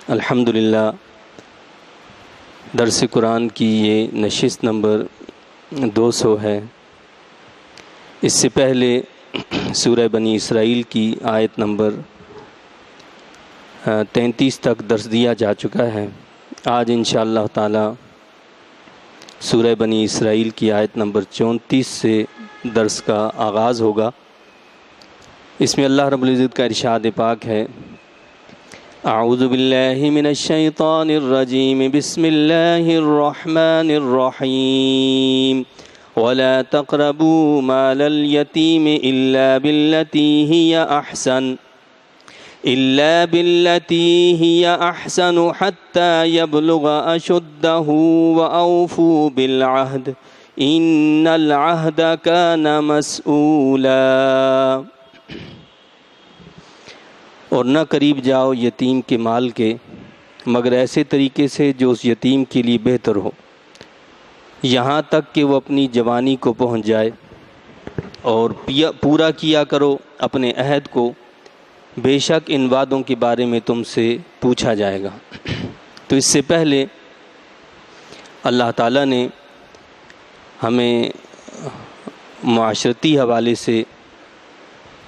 الحمدللہ درس قرآن کی یہ نشست نمبر 200 ہے۔ اس سے پہلے سورہ بنی اسرائیل کی آیت نمبر 33 تک درس دیا جا چکا ہے۔ آج انشاءاللہ تعالی سورہ بنی اسرائیل کی آیت نمبر 34 سے درس کا آغاز ہوگا۔ اس میں اللہ رب العزت کا ارشاد پاک ہے: اعوذ باللہ من الشیطان الرجیم، بسم اللہ الرحمن الرحیم، ولا تقربوا مال اليتیم الا بالتي هي احسن حتى يبلغ اشدہ واوفوا بالعہد ان العہد كان مسئولا۔ اور نہ قریب جاؤ یتیم کے مال کے مگر ایسے طریقے سے جو اس یتیم کے لیے بہتر ہو، یہاں تک کہ وہ اپنی جوانی کو پہنچ جائے، اور پورا کیا کرو اپنے عہد کو، بے شک ان وعدوں کے بارے میں تم سے پوچھا جائے گا۔ تو اس سے پہلے اللہ تعالیٰ نے ہمیں معاشرتی حوالے سے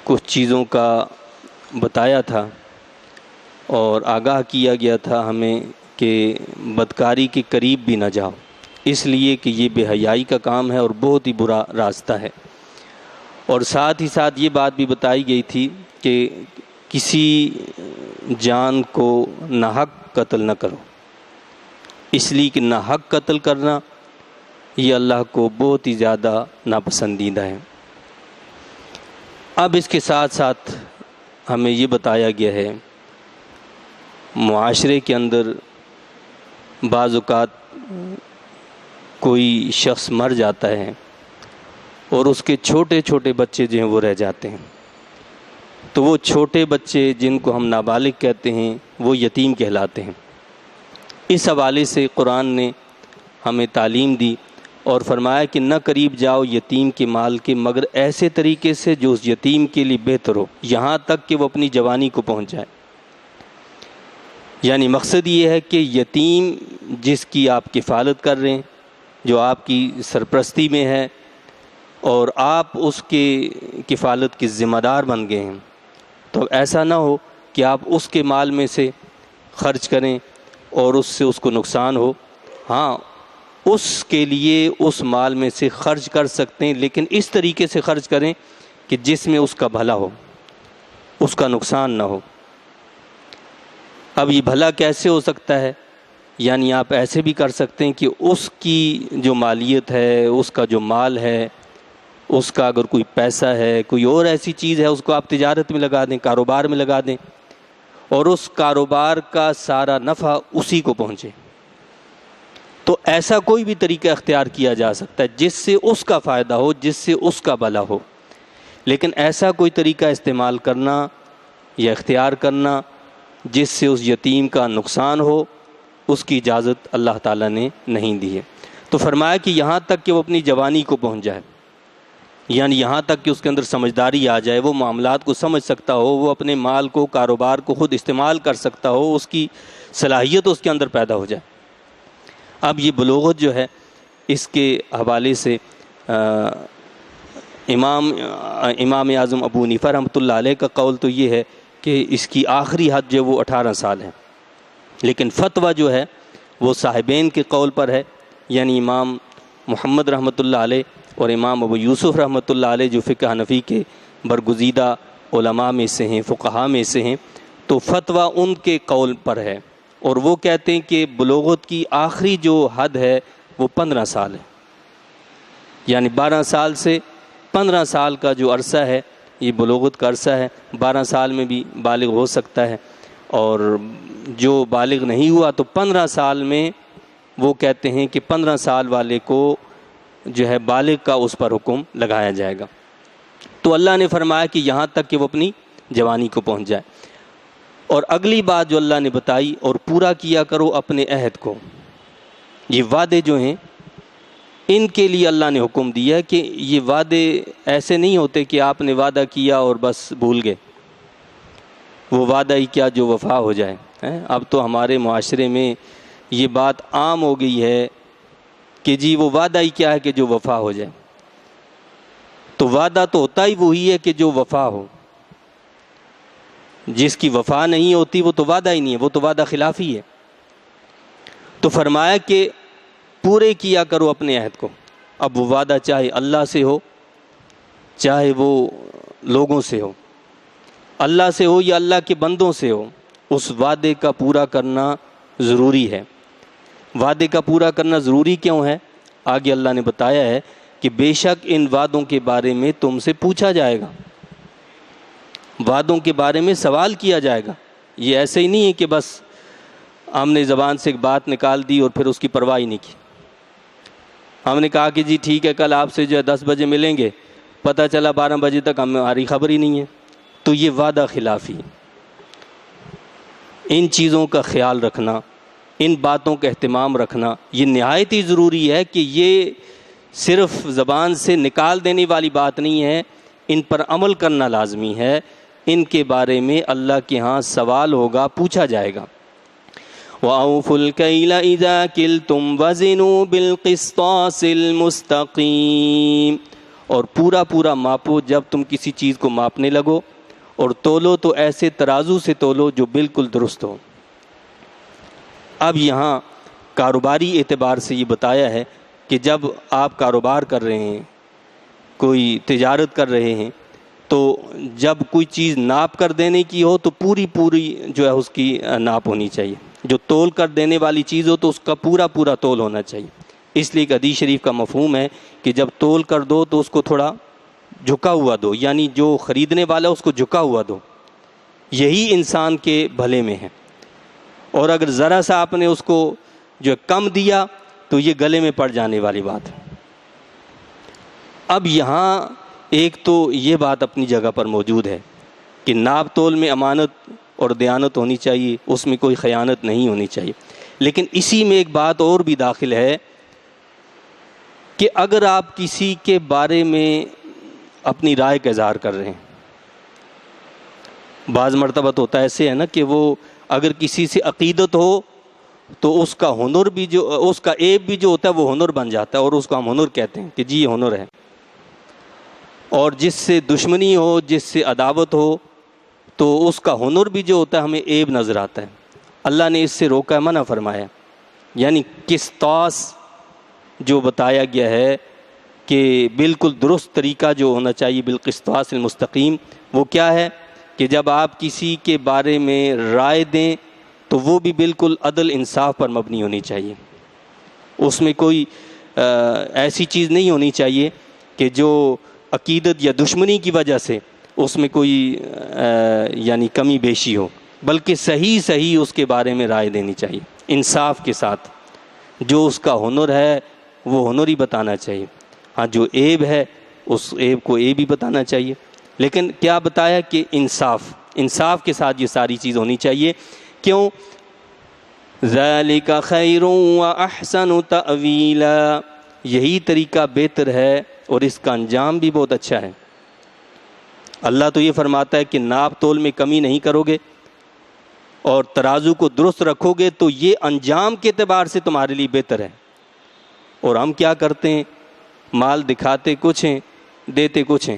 کچھ چیزوں کا بتایا تھا اور آگاہ کیا گیا تھا ہمیں کہ بدکاری کے قریب بھی نہ جاؤ، اس لیے کہ یہ بے حیائی کا کام ہے اور بہت ہی برا راستہ ہے۔ اور ساتھ ہی ساتھ یہ بات بھی بتائی گئی تھی کہ کسی جان کو ناحق قتل نہ کرو، اس لیے کہ ناحق قتل کرنا یہ اللہ کو بہت ہی زیادہ ناپسندیدہ ہے۔ اب اس کے ساتھ ساتھ ہمیں یہ بتایا گیا ہے معاشرے کے اندر بعض اوقات کوئی شخص مر جاتا ہے اور اس کے چھوٹے چھوٹے بچے جو ہیں وہ رہ جاتے ہیں، تو وہ چھوٹے بچے جن کو ہم نابالغ کہتے ہیں وہ یتیم کہلاتے ہیں۔ اس حوالے سے قرآن نے ہمیں تعلیم دی اور فرمایا کہ نہ قریب جاؤ یتیم کے مال کے مگر ایسے طریقے سے جو اس یتیم کے لیے بہتر ہو، یہاں تک کہ وہ اپنی جوانی کو پہنچ جائے۔ یعنی مقصد یہ ہے کہ یتیم جس کی آپ کفالت کر رہے ہیں، جو آپ کی سرپرستی میں ہے اور آپ اس کے کفالت کے ذمہ دار بن گئے ہیں، تو ایسا نہ ہو کہ آپ اس کے مال میں سے خرچ کریں اور اس سے اس کو نقصان ہو۔ ہاں، اس کے لیے اس مال میں سے خرچ کر سکتے ہیں، لیکن اس طریقے سے خرچ کریں کہ جس میں اس کا بھلا ہو، اس کا نقصان نہ ہو۔ اب یہ بھلا کیسے ہو سکتا ہے؟ یعنی آپ ایسے بھی کر سکتے ہیں کہ اس کی جو مالیت ہے، اس کا جو مال ہے، اس کا اگر کوئی پیسہ ہے، کوئی اور ایسی چیز ہے، اس کو آپ تجارت میں لگا دیں، کاروبار میں لگا دیں، اور اس کاروبار کا سارا نفع اسی کو پہنچے۔ تو ایسا کوئی بھی طریقہ اختیار کیا جا سکتا ہے جس سے اس کا فائدہ ہو، جس سے اس کا بھلا ہو، لیکن ایسا کوئی طریقہ استعمال کرنا یا اختیار کرنا جس سے اس یتیم کا نقصان ہو، اس کی اجازت اللہ تعالیٰ نے نہیں دی ہے۔ تو فرمایا کہ یہاں تک کہ وہ اپنی جوانی کو پہنچ جائے، یعنی یہاں تک کہ اس کے اندر سمجھداری آ جائے، وہ معاملات کو سمجھ سکتا ہو، وہ اپنے مال کو، کاروبار کو خود استعمال کر سکتا ہو، اس کی صلاحیت اس کے اندر پیدا ہو جائے۔ اب یہ بلوغت جو ہے، اس کے حوالے سے امام اعظم ابو حنیفہ رحمۃ اللہ علیہ کا قول تو یہ ہے کہ اس کی آخری حد جو وہ 18 سال ہے، لیکن فتویٰ جو ہے وہ صاحبین کے قول پر ہے، یعنی امام محمد رحمۃ اللہ علیہ اور امام ابو یوسف رحمۃ اللہ علیہ جو فقہ حنفی کے برگزیدہ علماء میں سے ہیں، فقہاء میں سے ہیں، تو فتویٰ ان کے قول پر ہے، اور وہ کہتے ہیں کہ بلوغت کی آخری جو حد ہے وہ 15 سال ہے، یعنی 12 سال سے 15 سال کا جو عرصہ ہے یہ بلوغت کا عرصہ ہے۔ 12 سال میں بھی بالغ ہو سکتا ہے، اور جو بالغ نہیں ہوا تو 15 سال میں وہ کہتے ہیں کہ 15 سال والے کو جو ہے بالغ کا اس پر حکم لگایا جائے گا۔ تو اللہ نے فرمایا کہ یہاں تک کہ وہ اپنی جوانی کو پہنچ جائے۔ اور اگلی بات جو اللہ نے بتائی، اور پورا کیا کرو اپنے عہد کو۔ یہ وعدے جو ہیں ان کے لیے اللہ نے حکم دیا کہ یہ وعدے ایسے نہیں ہوتے کہ آپ نے وعدہ کیا اور بس بھول گئے، وہ وعدہ ہی کیا جو وفا ہو جائے۔ اب تو ہمارے معاشرے میں یہ بات عام ہو گئی ہے کہ جی وہ وعدہ ہی کیا ہے کہ جو وفا ہو جائے. تو وعدہ تو ہوتا ہی وہی ہے کہ جو وفا ہو. جس کی وفا نہیں ہوتی وہ تو وعدہ ہی نہیں ہے, وہ تو وعدہ خلافی ہے. تو فرمایا کہ پورے کیا کرو اپنے عہد کو. اب وہ وعدہ چاہے اللہ سے ہو چاہے وہ لوگوں سے ہو, اللہ سے ہو یا اللہ کے بندوں سے ہو, اس وعدے کا پورا کرنا ضروری ہے. وعدے کا پورا کرنا ضروری کیوں ہے؟ آگے اللہ نے بتایا ہے کہ بے شک ان وعدوں کے بارے میں تم سے پوچھا جائے گا, وعدوں کے بارے میں سوال کیا جائے گا. یہ ایسے ہی نہیں ہے کہ بس ہم نے زبان سے ایک بات نکال دی اور پھر اس کی پرواہ ہی نہیں کی. ہم نے کہا کہ جی ٹھیک ہے کل آپ سے جو ہے 10 بجے ملیں گے, پتہ چلا 12 بجے تک ہماری خبر ہی نہیں ہے. تو یہ وعدہ خلافی. ان چیزوں کا خیال رکھنا, ان باتوں کا اہتمام رکھنا یہ نہایت ہی ضروری ہے کہ یہ صرف زبان سے نکال دینے والی بات نہیں ہے, ان پر عمل کرنا لازمی ہے. ان کے بارے میں اللہ کے ہاں سوال ہوگا, پوچھا جائے گا. وَأَوْفُوا الْكَيْلَ إِذَا كِلْتُمْ وَزِنُوا بِالْقِسْطَاسِ الْمُسْتَقِيمِ. اور پورا پورا ماپو جب تم کسی چیز کو ماپنے لگو, اور تولو تو ایسے ترازو سے تولو جو بالکل درست ہو. اب یہاں کاروباری اعتبار سے یہ بتایا ہے کہ جب آپ کاروبار کر رہے ہیں, کوئی تجارت کر رہے ہیں, تو جب کوئی چیز ناپ کر دینے کی ہو تو پوری جو ہے اس کی ناپ ہونی چاہیے. جو تول کر دینے والی چیز ہو تو اس کا پورا تول ہونا چاہیے. اس لیے کہ حدیث شریف کا مفہوم ہے کہ جب تول کر دو تو اس کو تھوڑا جھکا ہوا دو, یعنی جو خریدنے والا اس کو جھکا ہوا دو. یہی انسان کے بھلے میں ہے. اور اگر ذرا سا آپ نے اس کو جو کم دیا تو یہ گلے میں پڑ جانے والی بات ہے. اب یہاں ایک تو یہ بات اپنی جگہ پر موجود ہے کہ ناپ تول میں امانت اور دیانت ہونی چاہیے, اس میں کوئی خیانت نہیں ہونی چاہیے. لیکن اسی میں ایک بات اور بھی داخل ہے کہ اگر آپ کسی کے بارے میں اپنی رائے کا اظہار کر رہے ہیں, بعض مرتبہ تو ہوتا ایسے ہے نا کہ وہ اگر کسی سے عقیدت ہو تو اس کا ہنر بھی اس کا عیب بھی جو ہوتا ہے وہ ہنر بن جاتا ہے, اور اس کو ہم ہنر کہتے ہیں کہ جی یہ ہنر ہے. اور جس سے دشمنی ہو, جس سے عداوت ہو, تو اس کا ہنر بھی جو ہوتا ہے ہمیں عیب نظر آتا ہے. اللہ نے اس سے روکا, منع فرمایا. یعنی قسطاس جو بتایا گیا ہے کہ بالکل درست طریقہ جو ہونا چاہیے, بالقسطاس المستقیم, وہ کیا ہے کہ جب آپ کسی کے بارے میں رائے دیں تو وہ بھی بالکل عدل انصاف پر مبنی ہونی چاہیے. اس میں کوئی ایسی چیز نہیں ہونی چاہیے کہ جو عقیدت یا دشمنی کی وجہ سے اس میں کوئی یعنی کمی بیشی ہو, بلکہ صحیح اس کے بارے میں رائے دینی چاہیے انصاف کے ساتھ. جو اس کا ہنر ہے وہ ہنر ہی بتانا چاہیے. ہاں جو عیب ہے اس عیب کو عیب ہی بتانا چاہیے. لیکن کیا بتایا کہ انصاف کے ساتھ یہ ساری چیز ہونی چاہیے. کیوں؟ ذالک خیر و احسن تأویلا, یہی طریقہ بہتر ہے اور اس کا انجام بھی بہت اچھا ہے. اللہ تو یہ فرماتا ہے کہ ناپ تول میں کمی نہیں کرو گے اور ترازو کو درست رکھو گے تو یہ انجام کے اعتبار سے تمہارے لیے بہتر ہے. اور ہم کیا کرتے ہیں, مال دکھاتے کچھ ہیں دیتے کچھ ہیں.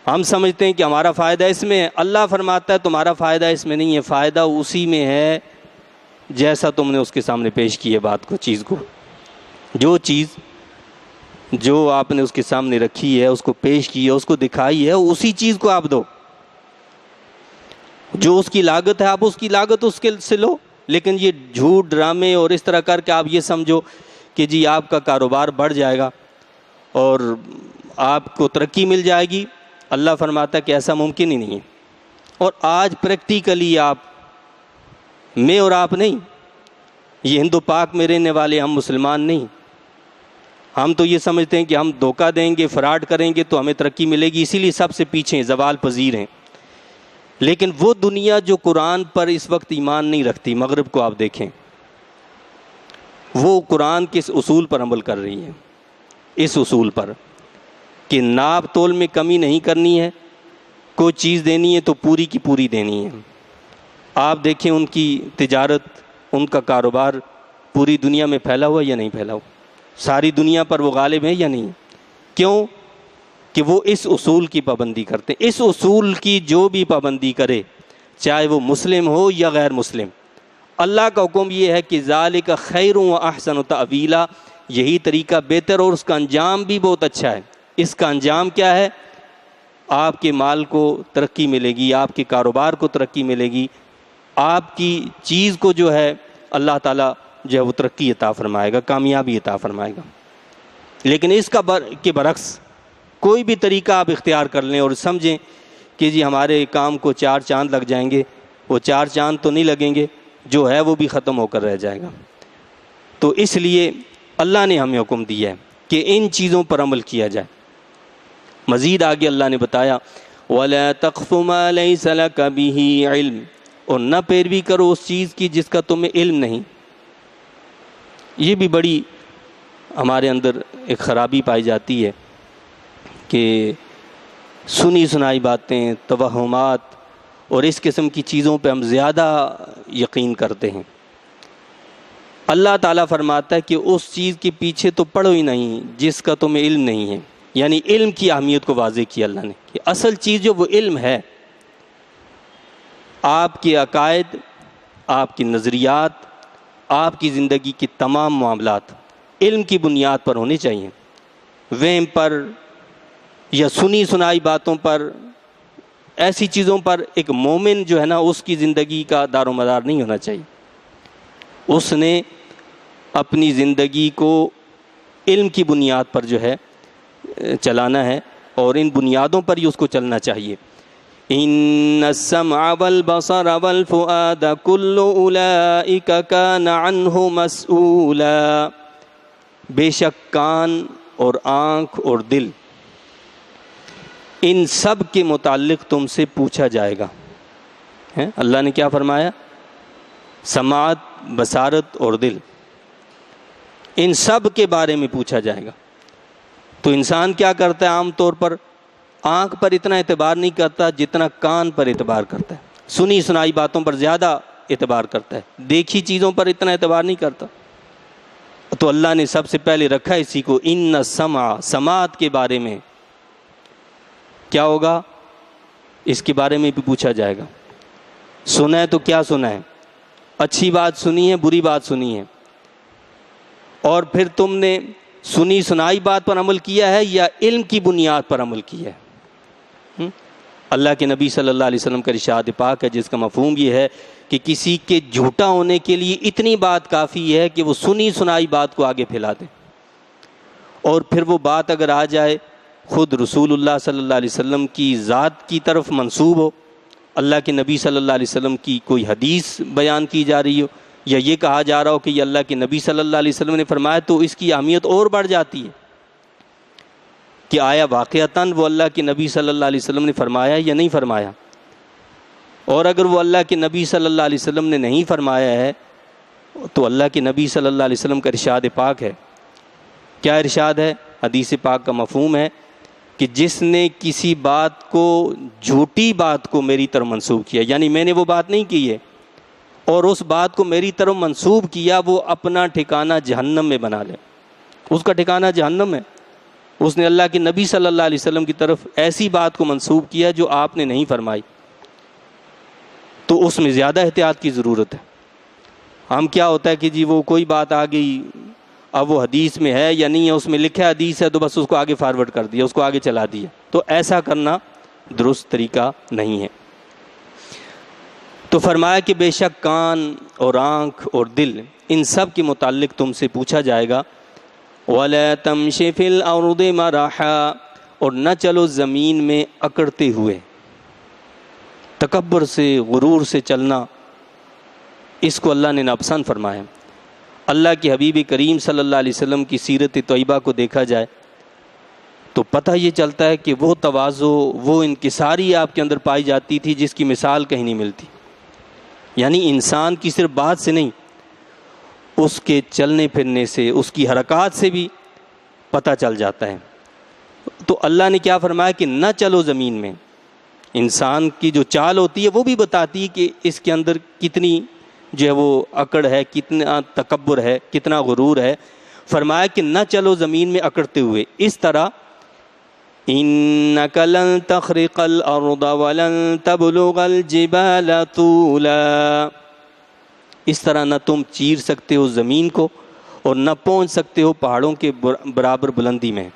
ہم سمجھتے ہیں کہ ہمارا فائدہ اس میں ہے. اللہ فرماتا ہے تمہارا فائدہ اس میں نہیں ہے, فائدہ اسی میں ہے جیسا تم نے اس کے سامنے پیش کی ہے بات کو, چیز کو. جو چیز جو آپ نے اس کے سامنے رکھی ہے, اس کو پیش کی ہے, اس کو دکھائی ہے, اسی چیز کو آپ دو. جو اس کی لاگت ہے آپ اس کی لاگت اس کے سے لو. لیکن یہ جھوٹ ڈرامے اور اس طرح کر کے آپ یہ سمجھو کہ جی آپ کا کاروبار بڑھ جائے گا اور آپ کو ترقی مل جائے گی. اللہ فرماتا ہے کہ ایسا ممکن ہی نہیں ہے. اور آج پریکٹیکلی میں اور آپ نہیں, یہ ہندو پاک میں رہنے والے ہم مسلمان نہیں, ہم تو یہ سمجھتے ہیں کہ ہم دھوکہ دیں گے, فراڈ کریں گے تو ہمیں ترقی ملے گی, اسی لیے سب سے پیچھے ہیں, زوال پذیر ہیں. لیکن وہ دنیا جو قرآن پر اس وقت ایمان نہیں رکھتی, مغرب کو آپ دیکھیں, وہ قرآن کے اس اصول پر عمل کر رہی ہے. اس اصول پر کہ ناپ تول میں کمی نہیں کرنی ہے, کوئی چیز دینی ہے تو پوری کی پوری دینی ہے. آپ دیکھیں ان کی تجارت، ان کا کاروبار پوری دنیا میں پھیلا ہوا یا نہیں پھیلا ہوا؟ ساری دنیا پر وہ غالب ہیں یا نہیں؟ کیوں؟ کہ وہ اس اصول کی پابندی کرتے ہیں۔ اس اصول کی جو بھی پابندی کرے، چاہے وہ مسلم ہو یا غیر مسلم، اللہ کا حکم یہ ہے کہ ذالک خیر و احسن تأویلا، یہی طریقہ بہتر اور اس کا انجام بھی بہت اچھا ہے۔ اس کا انجام کیا ہے؟ آپ کے مال کو ترقی ملے گی، آپ کے کاروبار کو ترقی ملے گی، آپ کی چیز کو جو ہے اللہ تعالیٰ جو ہے وہ ترقی عطا فرمائے گا، کامیابی عطا فرمائے گا۔ لیکن اس کا کے برعکس کوئی بھی طریقہ آپ اختیار کر لیں اور سمجھیں کہ جی ہمارے کام کو 4 چاند لگ جائیں گے، وہ 4 چاند تو نہیں لگیں گے، جو ہے وہ بھی ختم ہو کر رہ جائے گا۔ تو اس لیے اللہ نے ہمیں حکم دیا ہے کہ ان چیزوں پر عمل کیا جائے۔ مزید آگے اللہ نے بتایا وَلَا تَقْفُ مَا لَيْسَ لَكَ بِهِ عِلْمٍ، اور نہ پیروی کرو اس چیز کی جس کا تمہیں علم نہیں۔ یہ بھی بڑی ہمارے اندر ایک خرابی پائی جاتی ہے کہ سنی سنائی باتیں، توہمات اور اس قسم کی چیزوں پہ ہم زیادہ یقین کرتے ہیں۔ اللہ تعالیٰ فرماتا ہے کہ اس چیز کے پیچھے تو پڑھو ہی نہیں جس کا تمہیں علم نہیں ہے، یعنی علم کی اہمیت کو واضح کیا اللہ نے کہ اصل چیز جو وہ علم ہے۔ آپ کے عقائد، آپ کی نظریات، آپ کی زندگی کے تمام معاملات علم کی بنیاد پر ہونے چاہیے۔ وہم پر یا سنی سنائی باتوں پر، ایسی چیزوں پر ایک مومن جو ہے نا اس کی زندگی کا دار و مدار نہیں ہونا چاہیے۔ اس نے اپنی زندگی کو علم کی بنیاد پر جو ہے چلانا ہے، اور ان بنیادوں پر ہی اس کو چلنا چاہیے۔ ان السمع والبصر والفؤاد كل اولئک کان عنہ مسئولا، بے شک کان اور آنکھ اور دل، ان سب کے متعلق تم سے پوچھا جائے گا۔ اللہ نے کیا فرمایا؟ سماعت، بصارت اور دل، ان سب کے بارے میں پوچھا جائے گا۔ تو انسان کیا کرتا ہے؟ عام طور پر آنکھ پر اتنا اعتبار نہیں کرتا جتنا کان پر اعتبار کرتا ہے، سنی سنائی باتوں پر زیادہ اعتبار کرتا ہے، دیکھی چیزوں پر اتنا اعتبار نہیں کرتا۔ تو اللہ نے سب سے پہلے رکھا اسی کو، ان السمع، سماعت کے بارے میں کیا ہوگا؟ اس کے بارے میں بھی پوچھا جائے گا۔ سنا ہے تو کیا سنا ہے؟ اچھی بات سنی ہے، بری بات سنی ہے؟ اور پھر تم نے سنی سنائی بات پر عمل کیا ہے یا علم کی بنیاد پر عمل کیا ہے؟ اللہ کے نبی صلی اللہ علیہ وسلم کا ارشاد پاک ہے جس کا مفہوم یہ ہے کہ کسی کے جھوٹا ہونے کے لیے اتنی بات کافی ہے کہ وہ سنی سنائی بات کو آگے پھیلا دے، اور پھر وہ بات اگر آ جائے خود رسول اللہ صلی اللہ علیہ وسلم کی ذات کی طرف منسوب ہو، اللہ کے نبی صلی اللہ علیہ وسلم کی کوئی حدیث بیان کی جا رہی ہو، یا یہ کہا جا رہا ہو کہ یہ اللہ کے نبی صلی اللہ علیہ وسلم نے فرمایا، تو اس کی اہمیت اور بڑھ جاتی ہے کہ آیا واقعتاً وہ اللہ کے نبی صلی اللہ علیہ وسلم نے فرمایا یا نہیں فرمایا۔ اور اگر وہ اللہ کے نبی صلی اللہ علیہ وسلم نے نہیں فرمایا ہے تو اللہ کے نبی صلی اللہ علیہ وسلم کا ارشاد پاک ہے، کیا ارشاد ہے؟ حدیث پاک کا مفہوم ہے کہ جس نے کسی بات کو، جھوٹی بات کو میری طرف منسوب کیا، یعنی میں نے وہ بات نہیں کی ہے اور اس بات کو میری طرف منسوب کیا، وہ اپنا ٹھکانہ جہنم میں بنا لے، اس کا ٹھکانہ جہنم ہے۔ اس نے اللہ کے نبی صلی اللہ علیہ وسلم کی طرف ایسی بات کو منسوب کیا جو آپ نے نہیں فرمائی، تو اس میں زیادہ احتیاط کی ضرورت ہے۔ ہم کیا ہوتا ہے کہ جی وہ کوئی بات آ گئی، اب وہ حدیث میں ہے یا نہیں ہے، اس میں لکھا ہے حدیث ہے تو بس اس کو آگے فارورڈ کر دیا، اس کو آگے چلا دیا، تو ایسا کرنا درست طریقہ نہیں ہے۔ تو فرمایا کہ بے شک کان اور آنکھ اور دل، ان سب کے متعلق تم سے پوچھا جائے گا۔ وَلَا تَمْشِ فِي الْأَرْضِ مَرَحًا، اور نہ چلو زمین میں اکڑتے ہوئے، تکبر سے، غرور سے چلنا، اس کو اللہ نے ناپسند فرمایا۔ اللہ کے حبیب کریم صلی اللہ علیہ وسلم کی سیرت طیبہ کو دیکھا جائے تو پتہ یہ چلتا ہے کہ وہ تواضع، وہ انکساری آپ کے اندر پائی جاتی تھی جس کی مثال کہیں نہیں ملتی۔ یعنی انسان کی صرف بات سے نہیں، اس کے چلنے پھرنے سے، اس کی حرکات سے بھی پتہ چل جاتا ہے۔ تو اللہ نے کیا فرمایا کہ نہ چلو زمین میں، انسان کی جو چال ہوتی ہے وہ بھی بتاتی ہے کہ اس کے اندر کتنی جو ہے وہ اکڑ ہے، کتنا تکبر ہے، کتنا غرور ہے۔ فرمایا کہ نہ چلو زمین میں اکڑتے ہوئے، اس طرح إِنَّكَ لَن تَخْرِقَ الْأَرْضَ وَلَن تَبْلُغَ الْجِبَالَ طُولًا، اس طرح نہ تم چیر سکتے ہو زمین کو اور نہ پہنچ سکتے ہو پہاڑوں کے برابر بلندی میں،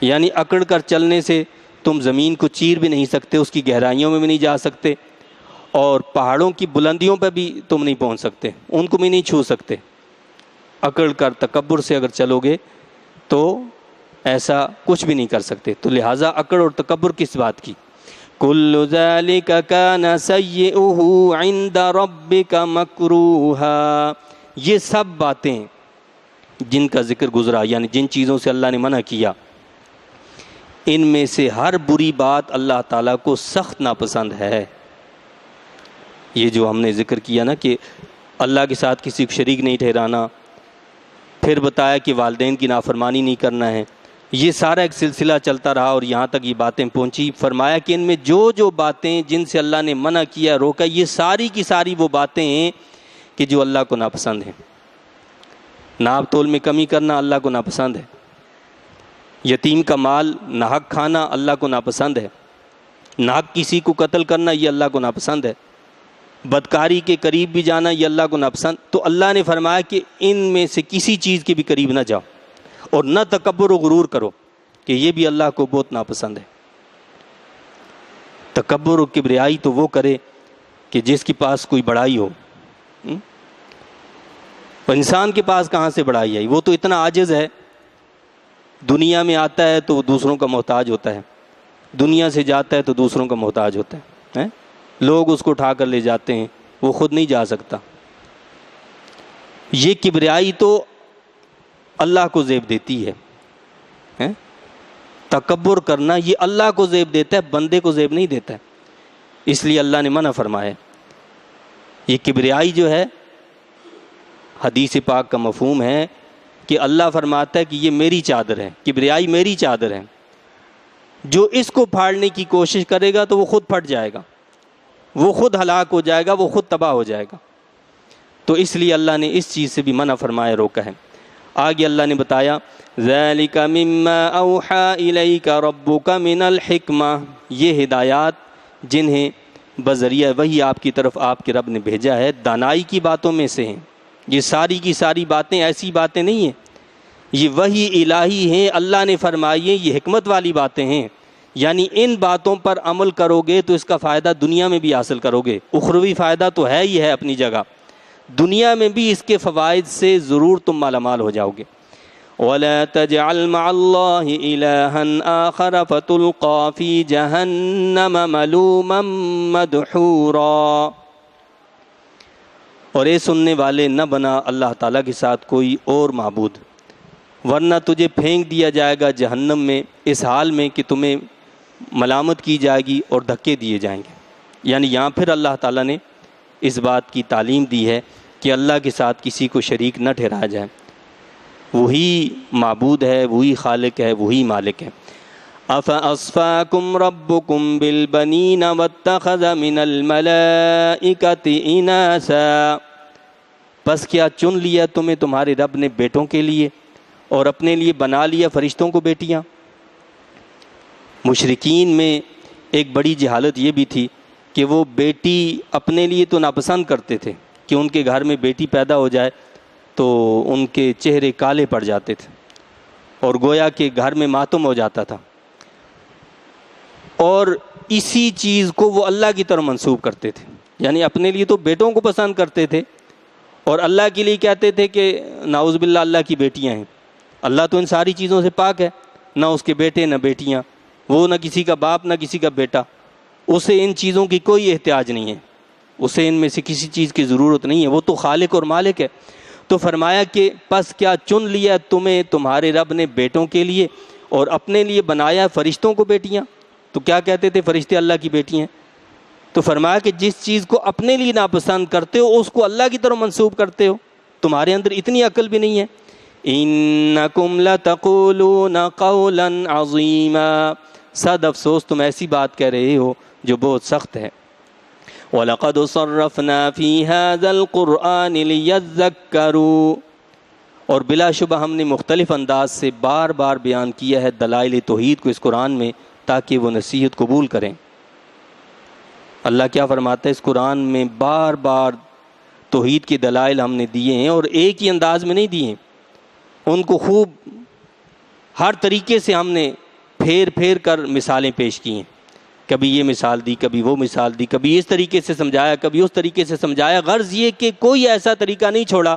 یعنی اکڑ کر چلنے سے تم زمین کو چیر بھی نہیں سکتے، اس کی گہرائیوں میں بھی نہیں جا سکتے، اور پہاڑوں کی بلندیوں پہ بھی تم نہیں پہنچ سکتے، ان کو بھی نہیں چھو سکتے۔ اکڑ کر تکبر سے اگر چلو گے تو ایسا کچھ بھی نہیں کر سکتے۔ تو لہٰذا اکڑ اور تکبر کس بات کی؟ کل ذالک کان سیئہ عند ربک مکروہا، یہ سب باتیں جن کا ذکر گزرا، یعنی جن چیزوں سے اللہ نے منع کیا، ان میں سے ہر بری بات اللہ تعالیٰ کو سخت ناپسند ہے۔ یہ جو ہم نے ذکر کیا نا کہ اللہ کے ساتھ کسی کو شریک نہیں ٹھہرانا، پھر بتایا کہ والدین کی نافرمانی نہیں کرنا ہے، یہ سارا ایک سلسلہ چلتا رہا اور یہاں تک یہ باتیں پہنچی۔ فرمایا کہ ان میں جو جو باتیں جن سے اللہ نے منع کیا، روکا، یہ ساری کی ساری وہ باتیں ہیں کہ جو اللہ کو ناپسند ہیں۔ ناپ تول میں کمی کرنا اللہ کو ناپسند ہے، یتیم کا مال ناحق کھانا اللہ کو ناپسند ہے، ناحق کسی کو قتل کرنا یہ اللہ کو ناپسند ہے، بدکاری کے قریب بھی جانا یہ اللہ کو ناپسند۔ تو اللہ نے فرمایا کہ ان میں سے کسی چیز کے بھی قریب نہ جاؤ، اور نہ تکبر و غرور کرو، کہ یہ بھی اللہ کو بہت ناپسند ہے۔ تکبر و کبریائی تو وہ کرے کہ جس کے پاس کوئی بڑائی ہو، انسان کے پاس کہاں سے بڑائی آئی؟ وہ تو اتنا عاجز ہے، دنیا میں آتا ہے تو دوسروں کا محتاج ہوتا ہے، دنیا سے جاتا ہے تو دوسروں کا محتاج ہوتا ہے، لوگ اس کو اٹھا کر لے جاتے ہیں، وہ خود نہیں جا سکتا۔ یہ کبریائی تو اللہ کو زیب دیتی ہے، تکبر کرنا یہ اللہ کو زیب دیتا ہے، بندے کو زیب نہیں دیتا ہے، اس لیے اللہ نے منع فرمایا۔ یہ کبریائی جو ہے، حدیث پاک کا مفہوم ہے کہ اللہ فرماتا ہے کہ یہ میری چادر ہے، کبریائی میری چادر ہے، جو اس کو پھاڑنے کی کوشش کرے گا تو وہ خود پھٹ جائے گا، وہ خود ہلاک ہو جائے گا، وہ خود تباہ ہو جائے گا۔ تو اس لیے اللہ نے اس چیز سے بھی منع فرمایا، روکا ہے۔ آگے اللہ نے بتایا ذَلِكَ مِمَّا أَوْحَى إِلَيْكَ رَبُّكَ مِنَ الْحِكْمَةِ، یہ ہدایات جنہیں بذریعہ وحی آپ کی طرف آپ کے رب نے بھیجا ہے، دانائی کی باتوں میں سے ہیں۔ یہ ساری کی ساری باتیں ایسی باتیں نہیں ہیں، یہ وحی الہی ہیں، اللہ نے فرمائی ہیں، یہ حکمت والی باتیں ہیں، یعنی ان باتوں پر عمل کرو گے تو اس کا فائدہ دنیا میں بھی حاصل کرو گے، اخروی فائدہ تو ہے ہی ہے اپنی جگہ، دنیا میں بھی اس کے فوائد سے ضرور تم مالا مال ہو جاؤ گے۔ وَلَا تَجْعَلْ مَعَ اللَّهِ إِلَٰهًا آخَرَ فَتُلْقَىٰ فِي جَهَنَّمَ مَلُومًا مَدْحُورًا، اور اے سننے والے نہ بنا اللہ تعالیٰ کے ساتھ کوئی اور معبود، ورنہ تجھے پھینک دیا جائے گا جہنم میں اس حال میں کہ تمہیں ملامت کی جائے گی اور دھکے دیے جائیں گے۔ یعنی یہاں پھر اللہ تعالیٰ نے اس بات کی تعلیم دی ہے کہ اللہ کے ساتھ کسی کو شریک نہ ٹھہرایا جائے، وہی معبود ہے، وہی خالق ہے، وہی مالک ہے۔ أَفَأَصْفَاكُمْ رَبُّكُمْ بِالْبَنِينَ وَاتَّخَذَ مِنَ الْمَلَائِكَةِ إِنَاثًا، پس کیا چن لیا تمہیں تمہارے رب نے بیٹوں کے لیے اور اپنے لیے بنا لیا فرشتوں کو بیٹیاں۔ مشرکین میں ایک بڑی جہالت یہ بھی تھی کہ وہ بیٹی اپنے لیے تو ناپسند کرتے تھے کہ ان کے گھر میں بیٹی پیدا ہو جائے تو ان کے چہرے کالے پڑ جاتے تھے اور گویا کہ گھر میں ماتم ہو جاتا تھا، اور اسی چیز کو وہ اللہ کی طرف منسوب کرتے تھے، یعنی اپنے لیے تو بیٹوں کو پسند کرتے تھے اور اللہ کے لیے کہتے تھے کہ نعوذ باللہ اللہ کی بیٹیاں ہیں۔ اللہ تو ان ساری چیزوں سے پاک ہے، نہ اس کے بیٹے نہ بیٹیاں، وہ نہ کسی کا باپ نہ کسی کا بیٹا، اسے ان چیزوں کی کوئی احتیاج نہیں ہے، اسے ان میں سے کسی چیز کی ضرورت نہیں ہے، وہ تو خالق اور مالک ہے۔ تو فرمایا کہ پس کیا چن لیا تمہیں تمہارے رب نے بیٹوں کے لیے اور اپنے لیے بنایا فرشتوں کو بیٹیاں۔ تو کیا کہتے تھے؟ فرشتے اللہ کی بیٹی ہیں۔ تو فرمایا کہ جس چیز کو اپنے لیے ناپسند کرتے ہو اس کو اللہ کی طرف منسوب کرتے ہو، تمہارے اندر اتنی عقل بھی نہیں ہے۔ إِنَّكُمْ لَتَقُولُونَ قَوْلًا عَظِيمًا صد افسوس تم ایسی بات کہہ رہے ہو جو بہت سخت ہے۔ وَلَقَدْ صَرَّفْنَا فِي هَذَا الْقُرْآنِ لِيَذَّكَّرُوا، اور بلا شبہ ہم نے مختلف انداز سے بار بار بیان کیا ہے دلائل توحید کو اس قرآن میں تاکہ وہ نصیحت قبول کریں۔ اللہ کیا فرماتا ہے اس قرآن میں بار بار توحید کے دلائل ہم نے دیے ہیں، اور ایک ہی انداز میں نہیں دیے، ان کو خوب ہر طریقے سے ہم نے پھیر پھیر کر مثالیں پیش کی ہیں۔ کبھی یہ مثال دی، کبھی وہ مثال دی، کبھی اس طریقے سے سمجھایا، کبھی اس طریقے سے سمجھایا، غرض یہ کہ کوئی ایسا طریقہ نہیں چھوڑا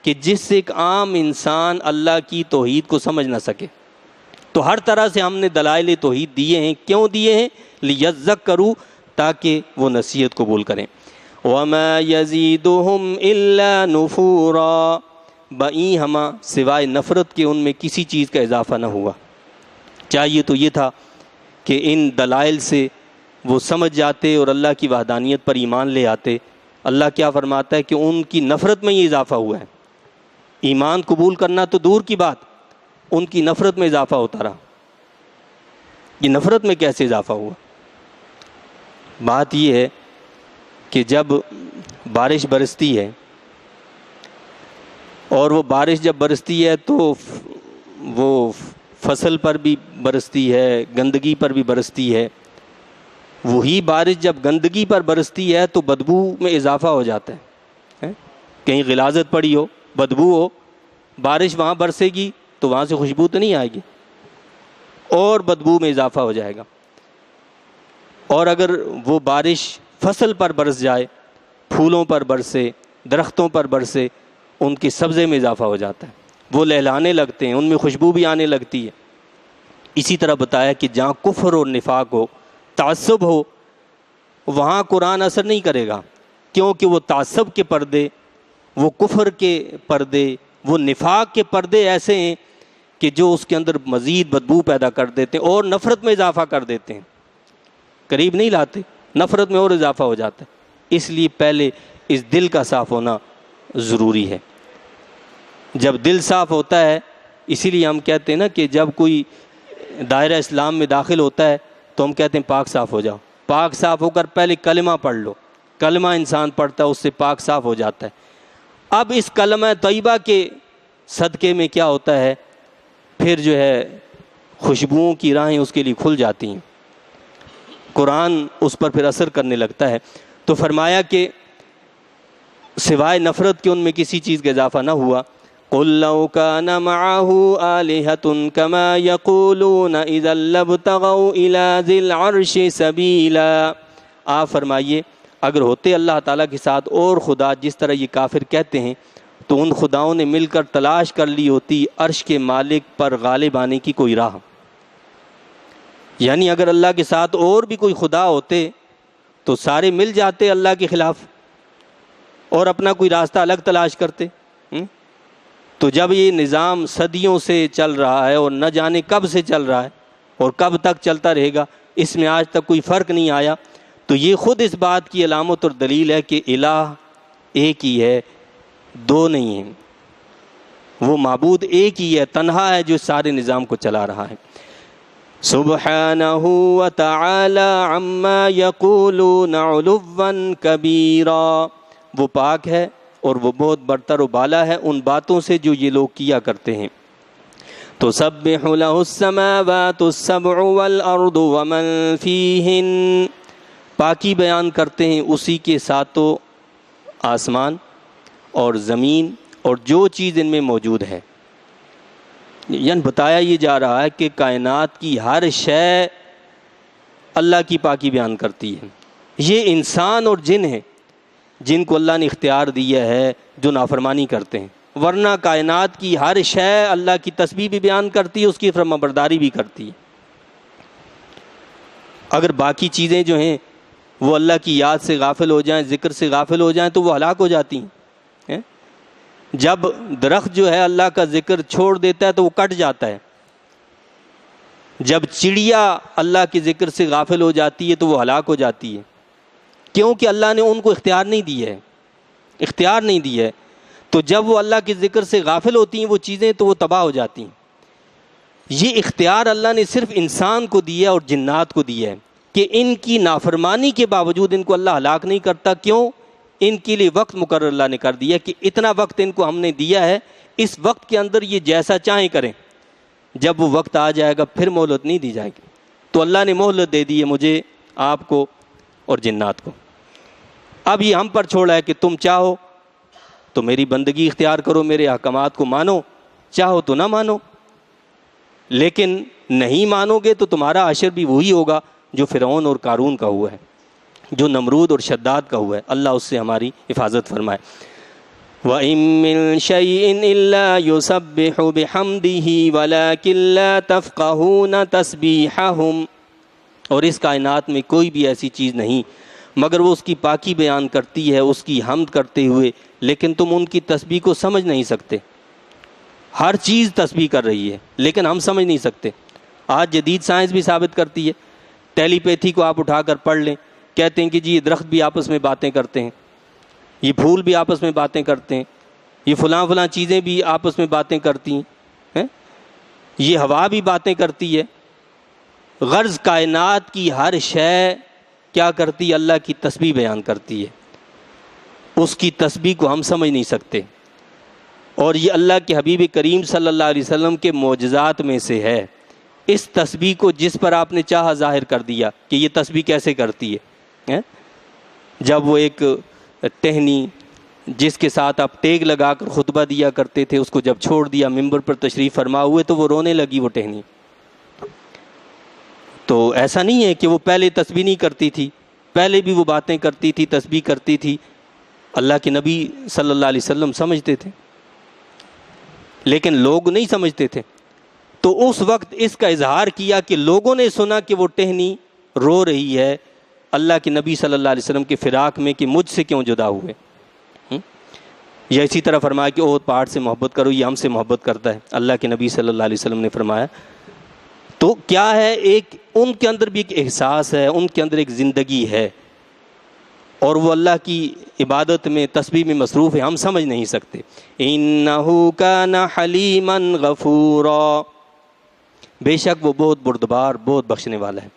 کہ جس سے ایک عام انسان اللہ کی توحید کو سمجھ نہ سکے۔ تو ہر طرح سے ہم نے دلائل توحید دیے ہیں۔ کیوں دیے ہیں؟ لیذکروا، تاکہ وہ نصیحت قبول کریں۔ وَمَا يَزِيدُهُمْ إِلَّا نُفُورًا، بَئیں ہما سوائے نفرت کے ان میں کسی چیز کا اضافہ نہ ہوا۔ چاہیے تو یہ تھا کہ ان دلائل سے وہ سمجھ جاتے اور اللہ کی وحدانیت پر ایمان لے آتے۔ اللہ کیا فرماتا ہے کہ ان کی نفرت میں یہ اضافہ ہوا ہے۔ ایمان قبول کرنا تو دور کی بات، ان کی نفرت میں اضافہ ہوتا رہا۔ یہ نفرت میں کیسے اضافہ ہوا؟ بات یہ ہے کہ جب بارش برستی ہے، اور وہ بارش جب برستی ہے تو وہ فصل پر بھی برستی ہے، گندگی پر بھی برستی ہے۔ وہی بارش جب گندگی پر برستی ہے تو بدبو میں اضافہ ہو جاتا ہے۔ کہیں غلاظت پڑی ہو، بدبو ہو، بارش وہاں برسے گی تو وہاں سے خوشبو تو نہیں آئے گی، اور بدبو میں اضافہ ہو جائے گا۔ اور اگر وہ بارش فصل پر برس جائے، پھولوں پر برسے، درختوں پر برسے، ان کی سبزے میں اضافہ ہو جاتا ہے، وہ لہلانے لگتے ہیں، ان میں خوشبو بھی آنے لگتی ہے۔ اسی طرح بتایا کہ جہاں کفر اور نفاق ہو، تعصب ہو، وہاں قرآن اثر نہیں کرے گا، کیونکہ وہ تعصب کے پردے، وہ کفر کے پردے، وہ نفاق کے پردے ایسے ہیں کہ جو اس کے اندر مزید بدبو پیدا کر دیتے ہیں اور نفرت میں اضافہ کر دیتے ہیں، قریب نہیں لاتے، نفرت میں اور اضافہ ہو جاتا ہے۔ اس لیے پہلے اس دل کا صاف ہونا ضروری ہے۔ جب دل صاف ہوتا ہے، اسی لیے ہم کہتے ہیں نا کہ جب کوئی دائرہ اسلام میں داخل ہوتا ہے تو ہم کہتے ہیں پاک صاف ہو جاؤ۔ پاک صاف ہو کر پہلے کلمہ پڑھ لو، کلمہ انسان پڑھتا ہے اس سے پاک صاف ہو جاتا ہے۔ اب اس کلمہ طیبہ کے صدقے میں کیا ہوتا ہے، پھر جو ہے خوشبوؤں کی راہیں اس کے لیے کھل جاتی ہیں، قرآن اس پر پھر اثر کرنے لگتا ہے۔ تو فرمایا کہ سوائے نفرت کے ان میں کسی چیز کا اضافہ نہ ہوا۔ قُلْ لَوْ كَانَ مَعَهُ آلِهَةٌ كَمَا يَقُولُونَ إِذًا لَابْتَغَوْا إِلَى ذِي الْعَرْشِ سَبِيلًا، آپ فرمائیے اگر ہوتے اللہ تعالیٰ کے ساتھ اور خدا جس طرح یہ کافر کہتے ہیں تو ان خداؤں نے مل کر تلاش کر لی ہوتی عرش کے مالک پر غالب آنے کی کوئی راہ۔ یعنی اگر اللہ کے ساتھ اور بھی کوئی خدا ہوتے تو سارے مل جاتے اللہ کے خلاف اور اپنا کوئی راستہ الگ تلاش کرتے۔ تو جب یہ نظام صدیوں سے چل رہا ہے اور نہ جانے کب سے چل رہا ہے اور کب تک چلتا رہے گا، اس میں آج تک کوئی فرق نہیں آیا، تو یہ خود اس بات کی علامت اور دلیل ہے کہ الہ ایک ہی ہے، دو نہیں ہیں، وہ معبود ایک ہی ہے، تنہا ہے جو سارے نظام کو چلا رہا ہے۔ سبحانہ وتعالی عما یقولون علوا کبیرا، وہ پاک ہے اور وہ بہت برتر و بالا ہے ان باتوں سے جو یہ لوگ کیا کرتے ہیں۔ تسبح لہ السماوات السبع والارض ومن فیہن، پاکی بیان کرتے ہیں اسی کے ساتوں آسمان اور زمین اور جو چیز ان میں موجود ہے۔ یعنی بتایا یہ جا رہا ہے کہ کائنات کی ہر شے اللہ کی پاکی بیان کرتی ہے۔ یہ انسان اور جن ہیں جن کو اللہ نے اختیار دیا ہے جو نافرمانی کرتے ہیں، ورنہ کائنات کی ہر شے اللہ کی تسبیح بھی بیان کرتی ہے، اس کی فرمانبرداری بھی کرتی ہے۔ اگر باقی چیزیں جو ہیں وہ اللہ کی یاد سے غافل ہو جائیں، ذکر سے غافل ہو جائیں تو وہ ہلاک ہو جاتی ہیں۔ جب درخت جو ہے اللہ کا ذکر چھوڑ دیتا ہے تو وہ کٹ جاتا ہے، جب چڑیا اللہ کے ذکر سے غافل ہو جاتی ہے تو وہ ہلاک ہو جاتی ہے، کیونکہ اللہ نے ان کو اختیار نہیں دیا ہے، اختیار نہیں دیا ہے۔ تو جب وہ اللہ کے ذکر سے غافل ہوتی ہیں وہ چیزیں تو وہ تباہ ہو جاتی ہیں۔ یہ اختیار اللہ نے صرف انسان کو دیا اور جنات کو دیا ہے کہ ان کی نافرمانی کے باوجود ان کو اللہ ہلاک نہیں کرتا. کیوں؟ ان کے لیے وقت مقرر اللہ نے کر دیا کہ اتنا وقت ان کو ہم نے دیا ہے، اس وقت کے اندر یہ جیسا چاہیں کریں. جب وہ وقت آ جائے گا پھر مہلت نہیں دی جائے گی. تو اللہ نے مہلت دے دی ہے مجھے، آپ کو اور جنات کو. اب یہ ہم پر چھوڑا ہے کہ تم چاہو تو میری بندگی اختیار کرو، میرے احکامات کو مانو، چاہو تو نہ مانو. لیکن نہیں مانو گے تو تمہارا حشر بھی وہی ہوگا جو فرعون اور قارون کا ہوا ہے، جو نمرود اور شداد کا ہوا ہے. اللہ اس سے ہماری حفاظت فرمائے. وَإِن مِّن شَيْءٍ إِلَّا يُسَبِّحُ بِحَمْدِهِ وَلَكِن لَّا تَفْقَهُونَ تَسْبِيحَهُمْ. اور اس کائنات میں کوئی بھی ایسی چیز نہیں مگر وہ اس کی پاکی بیان کرتی ہے، اس کی حمد کرتے ہوئے، لیکن تم ان کی تسبیح کو سمجھ نہیں سکتے. ہر چیز تسبیح کر رہی ہے لیکن ہم سمجھ نہیں سکتے. آج جدید سائنس بھی ثابت کرتی ہے. ٹیلی پیتھی کو آپ اٹھا کر پڑھ لیں، کہتے ہیں کہ جی یہ درخت بھی آپس میں باتیں کرتے ہیں، یہ پھول بھی آپس میں باتیں کرتے ہیں، یہ فلاں چیزیں بھی آپس میں باتیں کرتی ہیں، یہ ہوا بھی باتیں کرتی ہے. غرض کائنات کی ہر شے کیا کرتی ہے؟ اللہ کی تسبیح بیان کرتی ہے. اس کی تسبیح کو ہم سمجھ نہیں سکتے. اور یہ اللہ کے حبیب کریم صلی اللہ علیہ وسلم کے معجزات میں سے ہے. اس تسبیح کو جس پر آپ نے چاہا ظاہر کر دیا کہ یہ تسبیح کیسے کرتی ہے. جب وہ ایک ٹہنی جس کے ساتھ آپ ٹیگ لگا کر خطبہ دیا کرتے تھے، اس کو جب چھوڑ دیا، ممبر پر تشریف فرما ہوئے، تو وہ رونے لگی وہ ٹہنی. تو ایسا نہیں ہے کہ وہ پہلے تسبیح نہیں کرتی تھی، پہلے بھی وہ باتیں کرتی تھی، تسبیح کرتی تھی. اللہ کے نبی صلی اللہ علیہ وسلم سمجھتے تھے لیکن لوگ نہیں سمجھتے تھے. تو اس وقت اس کا اظہار کیا کہ لوگوں نے سنا کہ وہ ٹہنی رو رہی ہے اللہ کے نبی صلی اللہ علیہ وسلم کے فراق میں کہ مجھ سے کیوں جدا ہوئے. یا اسی طرح فرمایا کہ احد پہاڑ سے محبت کرو، یہ ہم سے محبت کرتا ہے. اللہ کے نبی صلی اللہ علیہ وسلم نے فرمایا. تو کیا ہے، ایک ان کے اندر بھی ایک احساس ہے، ان کے اندر ایک زندگی ہے، اور وہ اللہ کی عبادت میں تسبیح میں مصروف ہے، ہم سمجھ نہیں سکتے. اِنَّهُ كَانَ حَلِيمًا غَفُورًا. بے شک وہ بہت بردبار، بہت بخشنے والا ہے.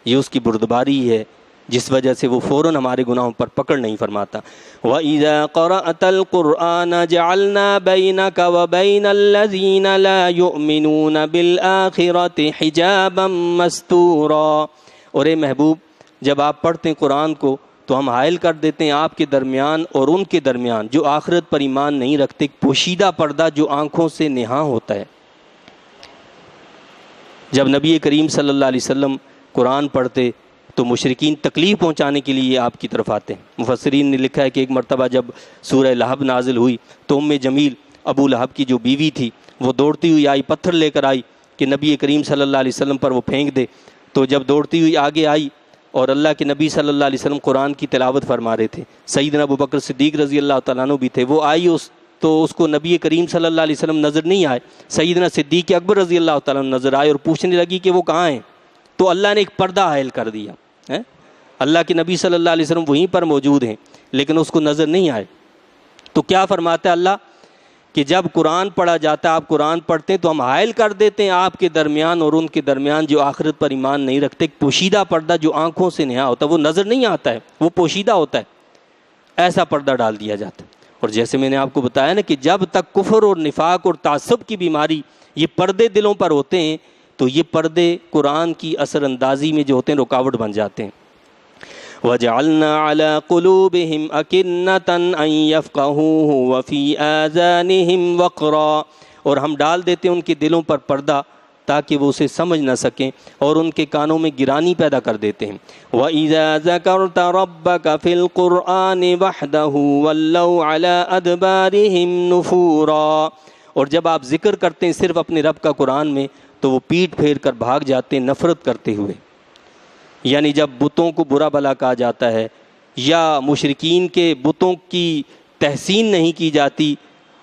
یہ اس کی بردباری ہے جس وجہ سے وہ فوراً ہمارے گناہوں پر پکڑ نہیں فرماتا. وَإِذَا قَرَأْتَ الْقُرْآنَ جَعَلْنَا بَيْنَكَ وَبَيْنَ الَّذِينَ لَا يُؤْمِنُونَ بِالْآخِرَةِ حِجَابًا مَسْتُورًا. اور اے محبوب، جب آپ پڑھتے ہیں قرآن کو تو ہم حائل کر دیتے ہیں آپ کے درمیان اور ان کے درمیان جو آخرت پر ایمان نہیں رکھتے پوشیدہ پردہ جو آنکھوں سے نہاں ہوتا ہے. جب نبی کریم صلی اللہ علیہ وسلم قرآن پڑھتے تو مشرکین تکلیف پہنچانے کے لیے آپ کی طرف آتے ہیں. مفسرین نے لکھا ہے کہ ایک مرتبہ جب سورہ لہب نازل ہوئی تو ام جمیل ابو لہب کی جو بیوی تھی وہ دوڑتی ہوئی آئی، پتھر لے کر آئی کہ نبی کریم صلی اللہ علیہ وسلم پر وہ پھینک دے. تو جب دوڑتی ہوئی آگے آئی اور اللہ کے نبی صلی اللہ علیہ وسلم قرآن کی تلاوت فرما رہے تھے، سیدنا ابو بکر صدیق رضی اللہ تعالیٰ عنہ بھی تھے، وہ آئی تو اس کو نبی کریم صلی اللہ علیہ وسلم نظر نہیں آئے. سیدنا صدیق اکبر رضی اللہ تعالیٰ عنہ نظر آئے اور پوچھنے لگی کہ وہ کہاں ہیں. تو اللہ نے ایک پردہ حائل کر دیا. اللہ کے نبی صلی اللہ علیہ وسلم وہیں پر موجود ہیں لیکن اس کو نظر نہیں آئے. تو کیا فرماتا ہے اللہ کہ جب قرآن پڑھا جاتا ہے، آپ قرآن پڑھتے ہیں تو ہم حائل کر دیتے ہیں آپ کے درمیان اور ان کے درمیان جو آخرت پر ایمان نہیں رکھتے. پوشیدہ پردہ جو آنکھوں سے نہا ہوتا ہے، وہ نظر نہیں آتا ہے، وہ پوشیدہ ہوتا ہے، ایسا پردہ ڈال دیا جاتا ہے. اور جیسے میں نے آپ کو بتایا نا کہ جب تک کفر اور نفاق اور تعصب کی بیماری یہ پردے دلوں پر ہوتے ہیں تو یہ پردے قرآن کی اثر اندازی میں جو ہوتے ہیں رکاوٹ بن جاتے ہیں. وَجَعَلْنَا عَلَىٰ قُلُوبِهِمْ أَكِنَّةً أَن يَفْقَهُوهُ وَفِي آذَانِهِمْ وَقْرًا. اور ہم ڈال دیتے ہیں ان کے دلوں پر پردہ تاکہ وہ اسے سمجھ نہ سکیں، اور ان کے کانوں میں گرانی پیدا کر دیتے ہیں. وَإِذَا ذَكَرْتَ رَبَّكَ فِي الْقُرْآنِ وَحْدَهُ وَلَّوْا عَلَىٰ أَدْبَارِهِمْ نُفُورًا. اور جب آپ ذکر کرتے ہیں صرف اپنے رب کا قرآن میں تو وہ پیٹ پھیر کر بھاگ جاتے ہیں نفرت کرتے ہوئے. یعنی جب بتوں کو برا بھلا کہا جاتا ہے یا مشرکین کے بتوں کی تحسین نہیں کی جاتی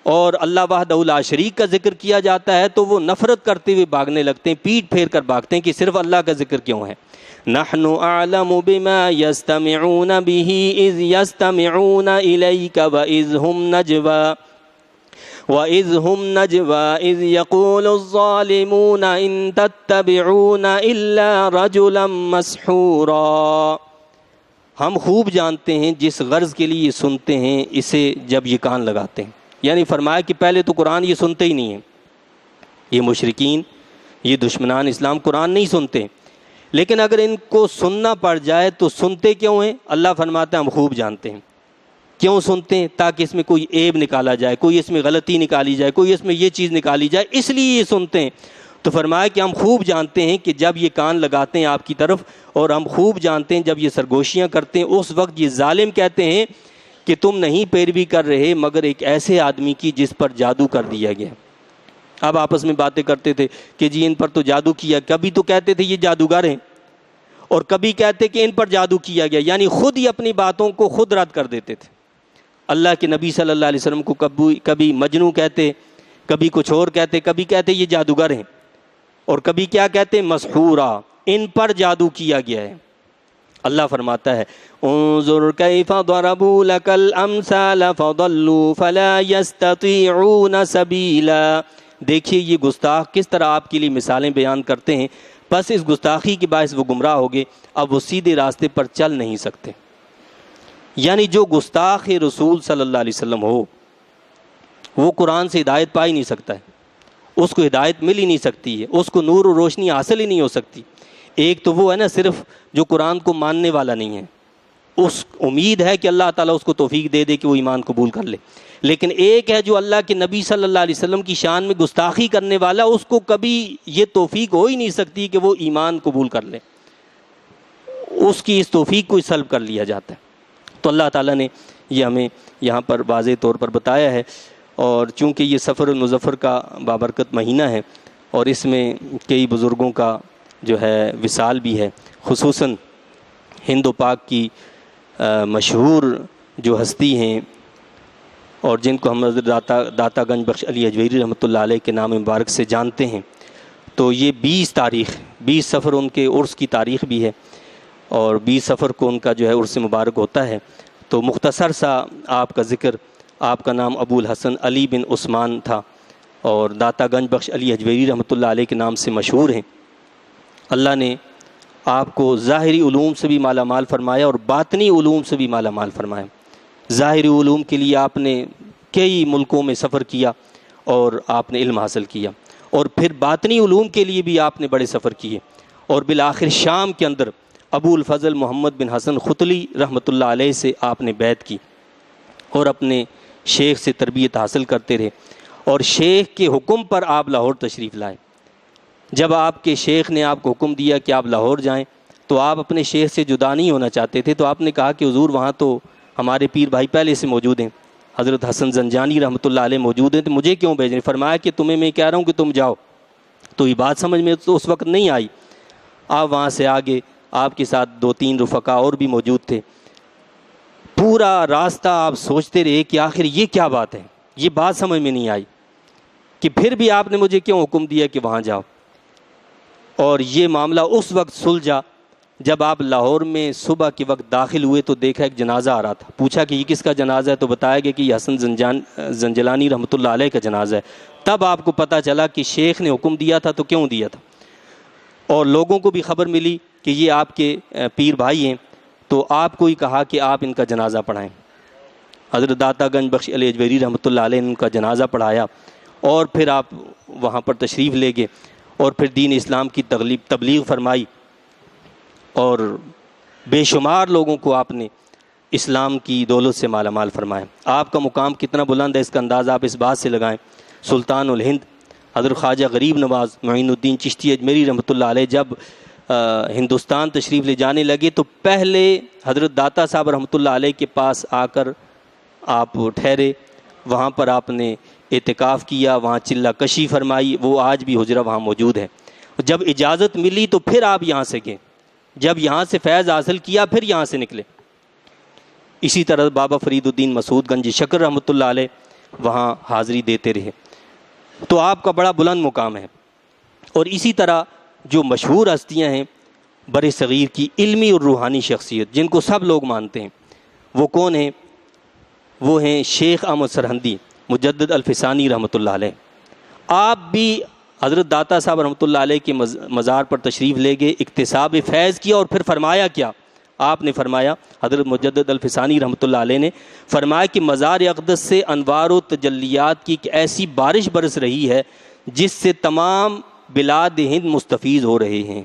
اور اللہ وحدہ لا شریک کا ذکر کیا جاتا ہے تو وہ نفرت کرتے ہوئے بھاگنے لگتے ہیں، پیٹ پھیر کر بھاگتے ہیں کہ صرف اللہ کا ذکر کیوں ہے. نحن اعلم بما يستمعون به اذ يستمعون اليك واذ هم نجوى وَإِذْ هُمْ نَجْوَىٰ إِذْ يَقُولُ الظَّالِمُونَ إِن تَتَّبِعُونَ إِلَّا رَجُلًا مَسْحُورًا۔ ہم خوب جانتے ہیں جس غرض کے لیے یہ سنتے ہیں اسے جب یہ کان لگاتے ہیں۔ یعنی فرمایا کہ پہلے تو قرآن یہ سنتے ہی نہیں ہیں، یہ مشرکین، یہ دشمنان اسلام قرآن نہیں سنتے، لیکن اگر ان کو سننا پڑ جائے تو سنتے کیوں ہیں؟ اللہ فرماتا ہے ہم خوب جانتے ہیں۔ کیوں سنتے ہیں؟ تاکہ اس میں کوئی عیب نکالا جائے، کوئی اس میں غلطی نکالی جائے، کوئی اس میں یہ چیز نکالی جائے، اس لیے یہ سنتے ہیں۔ تو فرمایا کہ ہم خوب جانتے ہیں کہ جب یہ کان لگاتے ہیں آپ کی طرف، اور ہم خوب جانتے ہیں جب یہ سرگوشیاں کرتے ہیں، اس وقت یہ ظالم کہتے ہیں کہ تم نہیں پیروی کر رہے مگر ایک ایسے آدمی کی جس پر جادو کر دیا گیا۔ اب آپس میں باتیں کرتے تھے کہ جی ان پر تو جادو کیا، کبھی تو کہتے تھے یہ جادوگر ہیں، اور کبھی کہتے کہ ان پر جادو کیا گیا، یعنی خود ہی اپنی باتوں کو خود رد کر دیتے تھے۔ اللہ کے نبی صلی اللہ علیہ وسلم کو کبھی مجنوں کہتے، کبھی کچھ اور کہتے، کبھی کہتے یہ جادوگر ہیں، اور کبھی کیا کہتے؟ مسحورا، ان پر جادو کیا گیا ہے۔ اللہ فرماتا ہے انظر کیف ضربوا لک الامثال فضلوا فلا یستطیعون سبیلا۔ دیکھیے یہ گستاخ کس طرح آپ کے لیے مثالیں بیان کرتے ہیں، بس اس گستاخی کے باعث وہ گمراہ ہو گئے، اب وہ سیدھے راستے پر چل نہیں سکتے۔ یعنی جو گستاخ رسول صلی اللہ علیہ وسلم ہو وہ قرآن سے ہدایت پا ہی نہیں سکتا ہے، اس کو ہدایت مل ہی نہیں سکتی ہے، اس کو نور و روشنی حاصل ہی نہیں ہو سکتی۔ ایک تو وہ ہے نا صرف جو قرآن کو ماننے والا نہیں ہے، اس امید ہے کہ اللہ تعالیٰ اس کو توفیق دے دے کہ وہ ایمان قبول کر لے، لیکن ایک ہے جو اللہ کے نبی صلی اللہ علیہ وسلم کی شان میں گستاخی کرنے والا، اس کو کبھی یہ توفیق ہو ہی نہیں سکتی کہ وہ ایمان قبول کر لے، اس کی اس توفیق کو سلب کر لیا جاتا ہے۔ تو اللہ تعالیٰ نے یہ ہمیں یہاں پر واضح طور پر بتایا ہے، اور چونکہ یہ سفر المظفر کا بابرکت مہینہ ہے اور اس میں کئی بزرگوں کا جو ہے وصال بھی ہے، خصوصاً ہند و پاک کی مشہور جو ہستی ہیں اور جن کو ہم حضرت داتا گنج بخش علی اجویری رحمۃ اللہ علیہ کے نام مبارک سے جانتے ہیں، تو یہ 20 سفر ان کے عرس کی تاریخ بھی ہے، اور 20 سفر کو ان کا جو ہے عرس مبارک ہوتا ہے۔ تو مختصر سا آپ کا ذکر، آپ کا نام ابو الحسن علی بن عثمان تھا اور داتا گنج بخش علی اجویری رحمۃ اللہ علیہ کے نام سے مشہور ہیں۔ اللہ نے آپ کو ظاہری علوم سے بھی مالا مال فرمایا اور باطنی علوم سے بھی مالا مال فرمایا۔ ظاہری علوم کے لیے آپ نے کئی ملکوں میں سفر کیا اور آپ نے علم حاصل کیا، اور پھر باطنی علوم کے لیے بھی آپ نے بڑے سفر کیے، اور بالآخر شام کے اندر ابو الفضل محمد بن حسن ختلی رحمۃ اللہ علیہ سے آپ نے بیعت کی اور اپنے شیخ سے تربیت حاصل کرتے رہے، اور شیخ کے حکم پر آپ لاہور تشریف لائے۔ جب آپ کے شیخ نے آپ کو حکم دیا کہ آپ لاہور جائیں تو آپ اپنے شیخ سے جدا نہیں ہونا چاہتے تھے، تو آپ نے کہا کہ حضور وہاں تو ہمارے پیر بھائی پہلے سے موجود ہیں، حضرت حسن زنجانی رحمۃ اللہ علیہ موجود ہیں، تو مجھے کیوں بھیجیں؟ فرمایا کہ تمہیں میں کہہ رہا ہوں کہ تم جاؤ۔ تو یہ بات سمجھ میں تو اس وقت نہیں آئی۔ آپ وہاں سے آگے آپ کے ساتھ 2-3 رفقا اور بھی موجود تھے، پورا راستہ آپ سوچتے رہے کہ آخر یہ کیا بات ہے، یہ بات سمجھ میں نہیں آئی کہ پھر بھی آپ نے مجھے کیوں حکم دیا کہ وہاں جاؤ۔ اور یہ معاملہ اس وقت سلجھا جب آپ لاہور میں صبح کے وقت داخل ہوئے تو دیکھا ایک جنازہ آ رہا تھا، پوچھا کہ یہ کس کا جنازہ ہے، تو بتایا گیا کہ یہ حسن زنجلانی رحمۃ اللہ علیہ کا جنازہ ہے۔ تب آپ کو پتہ چلا کہ شیخ نے حکم دیا تھا تو کیوں دیا تھا، اور لوگوں کو بھی خبر ملی کہ یہ آپ کے پیر بھائی ہیں، تو آپ کو ہی کہا کہ آپ ان کا جنازہ پڑھائیں۔ حضرت داتا گنج بخش علی اجویری رحمۃ اللہ علیہ نے ان کا جنازہ پڑھایا، اور پھر آپ وہاں پر تشریف لے گئے اور پھر دین اسلام کی تبلیغ فرمائی، اور بے شمار لوگوں کو آپ نے اسلام کی دولت سے مالا مال فرمایا۔ آپ کا مقام کتنا بلند ہے اس کا اندازہ آپ اس بات سے لگائیں، سلطان الہند حضرت خواجہ غریب نواز معین الدین چشتی اجمیری رحمۃ اللہ علیہ جب ہندوستان تشریف لے جانے لگے تو پہلے حضرت داتا صاحب رحمۃ اللہ علیہ کے پاس آ کر آپ ٹھہرے، وہاں پر آپ نے اعتکاف کیا، وہاں چلہ کشی فرمائی، وہ آج بھی حجرہ وہاں موجود ہے۔ جب اجازت ملی تو پھر آپ یہاں سے گئے، جب یہاں سے فیض حاصل کیا پھر یہاں سے نکلے۔ اسی طرح بابا فرید الدین مسعود گنج شکر رحمۃ اللہ علیہ وہاں حاضری دیتے رہے، تو آپ کا بڑا بلند مقام ہے۔ اور اسی طرح جو مشہور ہستیاں ہیں بر صغیر کی علمی اور روحانی شخصیت جن کو سب لوگ مانتے ہیں، وہ کون ہیں؟ وہ ہیں شیخ احمد سرہندی مجدد الفسانی رحمۃ اللہ علیہ، آپ بھی حضرت داتا صاحب رحمۃ اللہ علیہ کے مزار پر تشریف لے گئے، اکتساب فیض کیا، اور پھر فرمایا کیا؟ آپ نے فرمایا، حضرت مجدد الفسانی رحمۃ اللہ علیہ نے فرمایا کہ مزار اقدس سے انوار و تجلیات کی ایک ایسی بارش برس رہی ہے جس سے تمام بلاد ہند مستفیض ہو رہے ہیں۔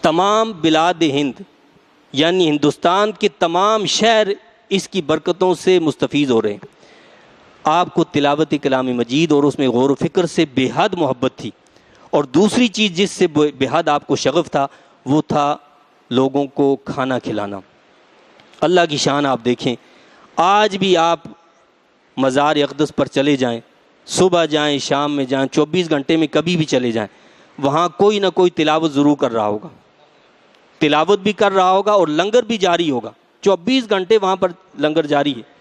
تمام بلاد ہند یعنی ہندوستان کے تمام شہر اس کی برکتوں سے مستفیض ہو رہے ہیں۔ آپ کو تلاوت کلام مجید اور اس میں غور و فکر سے بے حد محبت تھی، اور دوسری چیز جس سے بے حد آپ کو شغف تھا وہ تھا لوگوں کو کھانا کھلانا۔ اللہ کی شان آپ دیکھیں، آج بھی آپ مزار اقدس پر چلے جائیں، صبح جائیں شام میں جائیں، 24 گھنٹے میں کبھی بھی چلے جائیں، وہاں کوئی نہ کوئی تلاوت ضرور کر رہا ہوگا، تلاوت بھی کر رہا ہوگا اور لنگر بھی جاری ہوگا، 24 گھنٹے وہاں پر لنگر جاری ہے۔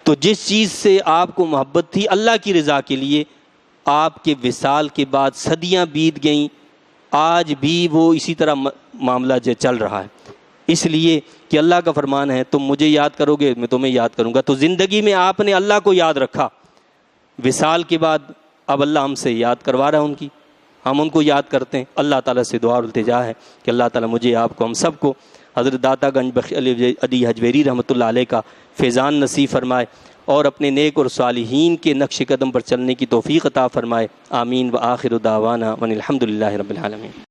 تو جس چیز سے آپ کو محبت تھی اللہ کی رضا کے لیے، آپ کے وصال کے بعد صدیاں بیت گئیں، آج بھی وہ اسی طرح معاملہ چل رہا ہے۔ اس لیے کہ اللہ کا فرمان ہے تم مجھے یاد کرو گے میں تمہیں یاد کروں گا۔ تو زندگی میں آپ نے اللہ کو یاد رکھا، وصال کے بعد اب اللہ ہم سے یاد کروا رہا ہے ان کی، ہم ان کو یاد کرتے ہیں۔ اللہ تعالیٰ سے دعا اور التجا ہے کہ اللہ تعالیٰ مجھے آپ کو ہم سب کو حضرت داتا گنج بخش علی حجویری رحمۃ اللہ علیہ کا فیضان نصیب فرمائے، اور اپنے نیک اور صالحین کے نقش قدم پر چلنے کی توفیق عطا فرمائے۔ آمین۔ وآخر دعوانا ان الحمد للہ رب العالمین۔